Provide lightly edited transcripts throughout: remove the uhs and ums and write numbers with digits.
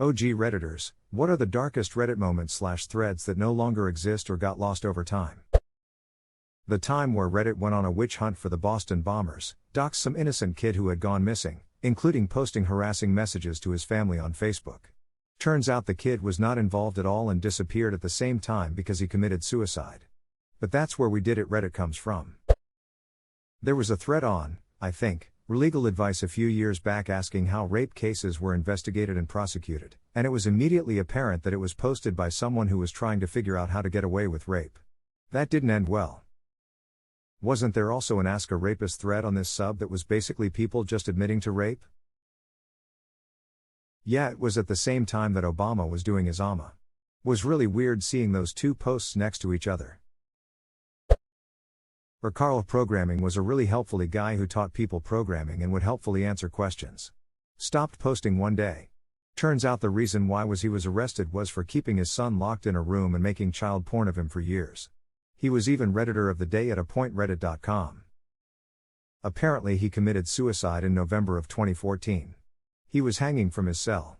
OG Redditors, what are the darkest Reddit moments/threads that no longer exist or got lost over time? The time where Reddit went on a witch hunt for the Boston bombers, doxed some innocent kid who had gone missing, including posting harassing messages to his family on Facebook. Turns out the kid was not involved at all and disappeared at the same time because he committed suicide. But that's where we did it Reddit comes from. There was a thread on, I think, legal advice a few years back asking how rape cases were investigated and prosecuted, and it was immediately apparent that it was posted by someone who was trying to figure out how to get away with rape. That didn't end well. Wasn't there also an Ask a Rapist thread on this sub that was basically people just admitting to rape? Yeah, it was at the same time that Obama was doing his AMA. Was really weird seeing those two posts next to each other. Carl Programming was a really helpful guy who taught people programming and would helpfully answer questions. Stopped posting one day. Turns out the reason why he was arrested was for keeping his son locked in a room and making child porn of him for years. He was even Redditor of the day at a point Reddit.com. Apparently he committed suicide in November of 2014. He was hanging from his cell.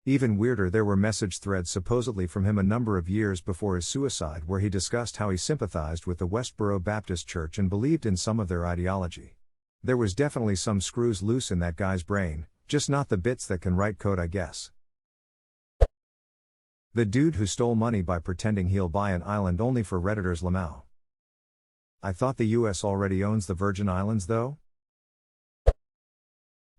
Even weirder, there were message threads supposedly from him a number of years before his suicide where he discussed how he sympathized with the Westboro Baptist Church and believed in some of their ideology. There was definitely some screws loose in that guy's brain, just not the bits that can write code, I guess. The dude who stole money by pretending he'll buy an island only for Redditors Lamau. I thought the US already owns the Virgin Islands though?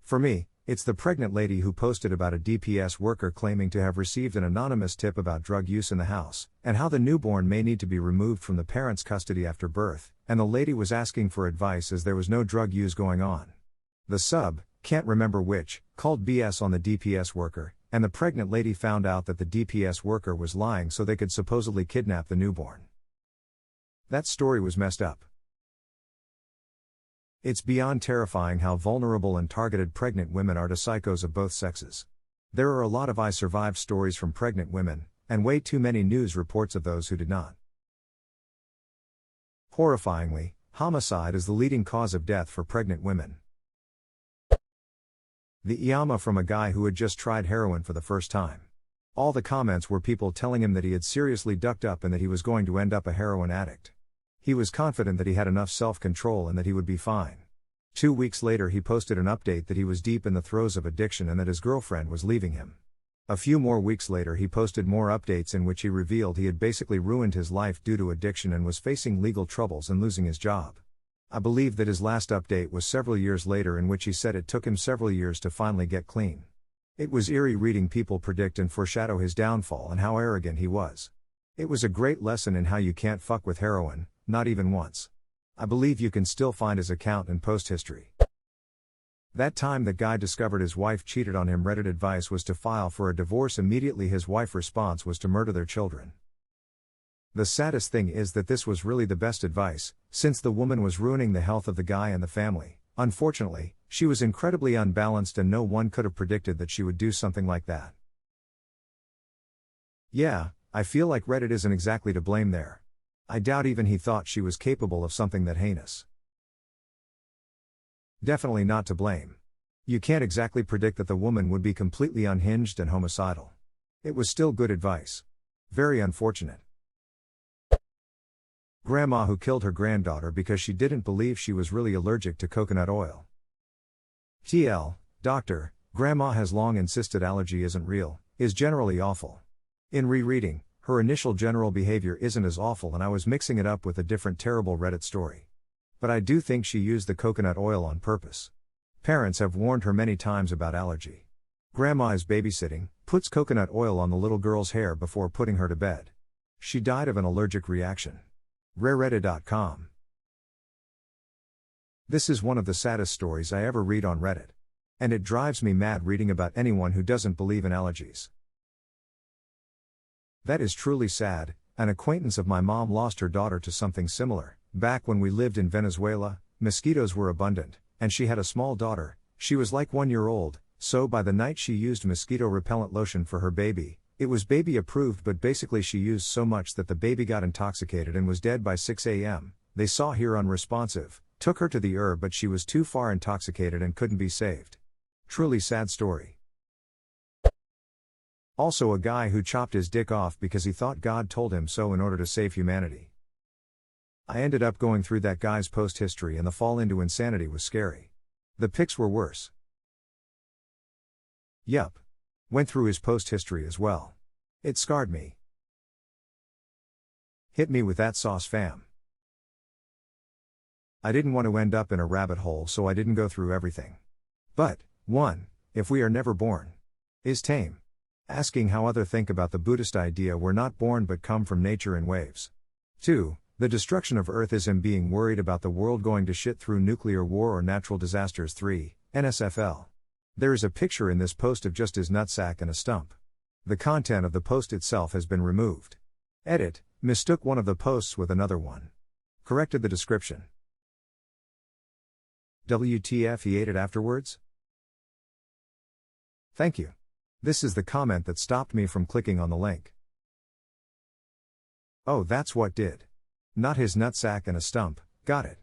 For me, it's the pregnant lady who posted about a DPS worker claiming to have received an anonymous tip about drug use in the house, and how the newborn may need to be removed from the parent's custody after birth, and the lady was asking for advice as there was no drug use going on. The sub, can't remember which, called BS on the DPS worker, and the pregnant lady found out that the DPS worker was lying so they could supposedly kidnap the newborn. That story was messed up. It's beyond terrifying how vulnerable and targeted pregnant women are to psychos of both sexes. There are a lot of I survived stories from pregnant women, and way too many news reports of those who did not. Horrifyingly, homicide is the leading cause of death for pregnant women. The IAMA from a guy who had just tried heroin for the first time. All the comments were people telling him that he had seriously ducked up and that he was going to end up a heroin addict. He was confident that he had enough self-control and that he would be fine. 2 weeks later he posted an update that he was deep in the throes of addiction and that his girlfriend was leaving him. A few more weeks later he posted more updates in which he revealed he had basically ruined his life due to addiction and was facing legal troubles and losing his job. I believe that his last update was several years later in which he said it took him several years to finally get clean. It was eerie reading people predict and foreshadow his downfall and how arrogant he was. It was a great lesson in how you can't fuck with heroin, not even once. I believe you can still find his account and post history. That time that guy discovered his wife cheated on him, Reddit advice was to file for a divorce immediately. His wife's response was to murder their children. The saddest thing is that this was really the best advice, since the woman was ruining the health of the guy and the family. Unfortunately, she was incredibly unbalanced and no one could have predicted that she would do something like that. Yeah, I feel like Reddit isn't exactly to blame there. I doubt even he thought she was capable of something that heinous. Definitely not to blame. You can't exactly predict that the woman would be completely unhinged and homicidal. It was still good advice. Very unfortunate. Grandma who killed her granddaughter because she didn't believe she was really allergic to coconut oil. TL, doctor, grandma has long insisted allergy isn't real, is generally awful. In rereading, her initial general behavior isn't as awful and I was mixing it up with a different terrible Reddit story. But I do think she used the coconut oil on purpose. Parents have warned her many times about allergy. Grandma is babysitting, puts coconut oil on the little girl's hair before putting her to bed. She died of an allergic reaction. Reddit.com. This is one of the saddest stories I ever read on Reddit. And it drives me mad reading about anyone who doesn't believe in allergies. That is truly sad. An acquaintance of my mom lost her daughter to something similar. Back when we lived in Venezuela, mosquitoes were abundant, and she had a small daughter. She was like 1 year old, so by the night she used mosquito repellent lotion for her baby. It was baby approved, but basically she used so much that the baby got intoxicated and was dead by 6 a.m. They saw her unresponsive, took her to the ER, but she was too far intoxicated and couldn't be saved. Truly sad story. Also a guy who chopped his dick off because he thought God told him so in order to save humanity. I ended up going through that guy's post history and the fall into insanity was scary. The pics were worse. Yup. Went through his post history as well. It scarred me. Hit me with that sauce, fam. I didn't want to end up in a rabbit hole, so I didn't go through everything. But, 1. If we are never born, is tame. Asking how others think about the Buddhist idea we're not born but come from nature in waves. 2. The destruction of Earth is him being worried about the world going to shit through nuclear war or natural disasters. 3. NSFL. There is a picture in this post of just his nutsack and a stump. The content of the post itself has been removed. Edit, mistook one of the posts with another one. Corrected the description. WTF, he ate it afterwards? Thank you. This is the comment that stopped me from clicking on the link. Oh, that's what did. Not his nutsack and a stump, got it.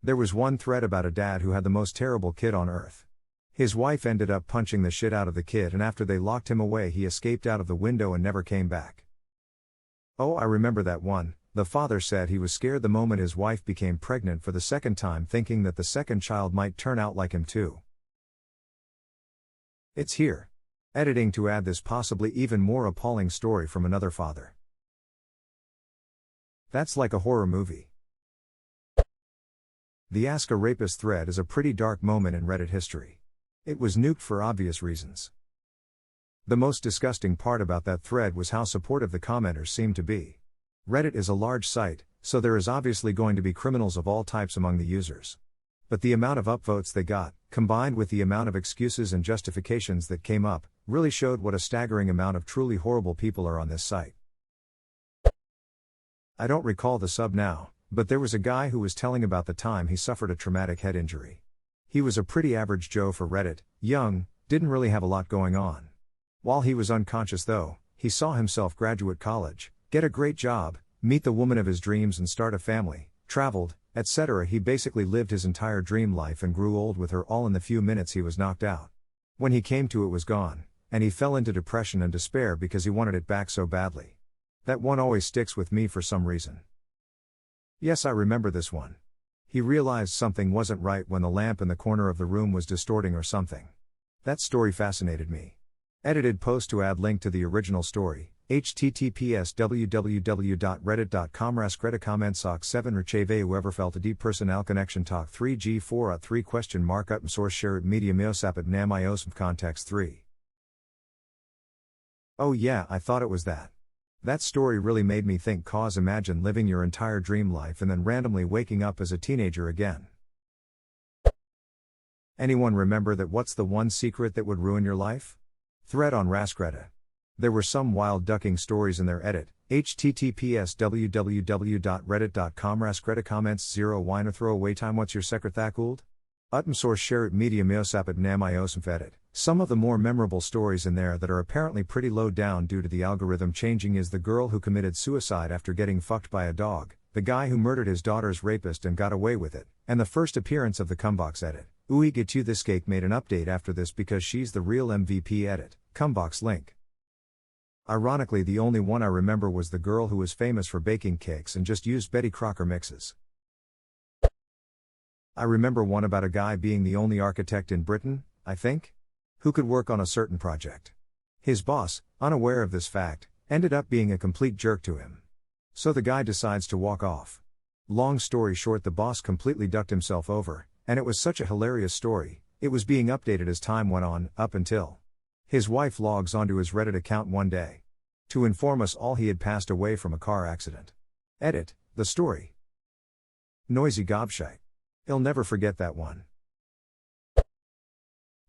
There was one thread about a dad who had the most terrible kid on earth. His wife ended up punching the shit out of the kid, and after they locked him away he escaped out of the window and never came back. Oh, I remember that one. The father said he was scared the moment his wife became pregnant for the second time, thinking that the second child might turn out like him too. It's here. Editing to add this possibly even more appalling story from another father. That's like a horror movie. The Ask a Rapist thread is a pretty dark moment in Reddit history. It was nuked for obvious reasons. The most disgusting part about that thread was how supportive the commenters seemed to be. Reddit is a large site, so there is obviously going to be criminals of all types among the users. But the amount of upvotes they got, combined with the amount of excuses and justifications that came up, really showed what a staggering amount of truly horrible people are on this site. I don't recall the sub now, but there was a guy who was telling about the time he suffered a traumatic head injury. He was a pretty average Joe for Reddit, young, didn't really have a lot going on. While he was unconscious though, he saw himself graduate college, get a great job, meet the woman of his dreams and start a family, traveled, etc. He basically lived his entire dream life and grew old with her all in the few minutes he was knocked out. When he came to, it was gone, and he fell into depression and despair because he wanted it back so badly. That one always sticks with me for some reason. Yes, I remember this one. He realized something wasn't right when the lamp in the corner of the room was distorting or something. That story fascinated me. Edited post to add link to the original story. https www.reddit.com AskReddit comment sock 7 Recheve whoever felt a deep personal connection talk 3G4 3 question mark Utm source share it media meosapit nam iosm context 3. Oh yeah, I thought it was that. That story really made me think, cause imagine living your entire dream life and then randomly waking up as a teenager again. Anyone remember that what's the one secret that would ruin your life? Thread on AskReddit. There were some wild ducking stories in their edit. https www.reddit.com AskReddit comments 0 wine or throwaway time what's your secret thakult? Utm source share it media meosapit nam iosm edit. Some of the more memorable stories in there that are apparently pretty low down due to the algorithm changing is the girl who committed suicide after getting fucked by a dog, the guy who murdered his daughter's rapist and got away with it, and the first appearance of the Cumbox edit. Ooey get you this cake made an update after this because she's the real MVP edit. Cumbox link. Ironically, the only one I remember was the girl who was famous for baking cakes and just used Betty Crocker mixes. I remember one about a guy being the only architect in Britain, I think, who could work on a certain project. His boss, unaware of this fact, ended up being a complete jerk to him. So the guy decides to walk off. Long story short, the boss completely ducked himself over, and it was such a hilarious story, it was being updated as time went on, up until his wife logs onto his Reddit account one day to inform us all he had passed away from a car accident. Edit, the story. Noisy gobshite. He'll never forget that one.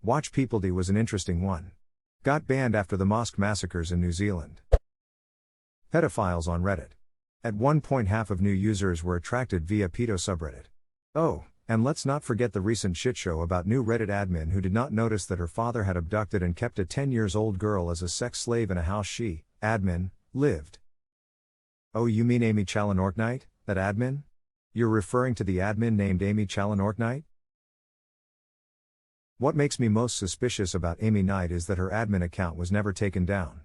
Watch Peopledy was an interesting one. Got banned after the mosque massacres in New Zealand. Pedophiles on Reddit. At one point half of new users were attracted via pedo subreddit. Oh, and let's not forget the recent shitshow about new Reddit admin who did not notice that her father had abducted and kept a 10-year-old girl as a sex slave in a house she, admin, lived. Oh, you mean Amy Challen Orknight, that admin? You're referring to the admin named Amy Challen Orknight? What makes me most suspicious about Amy Knight is that her admin account was never taken down.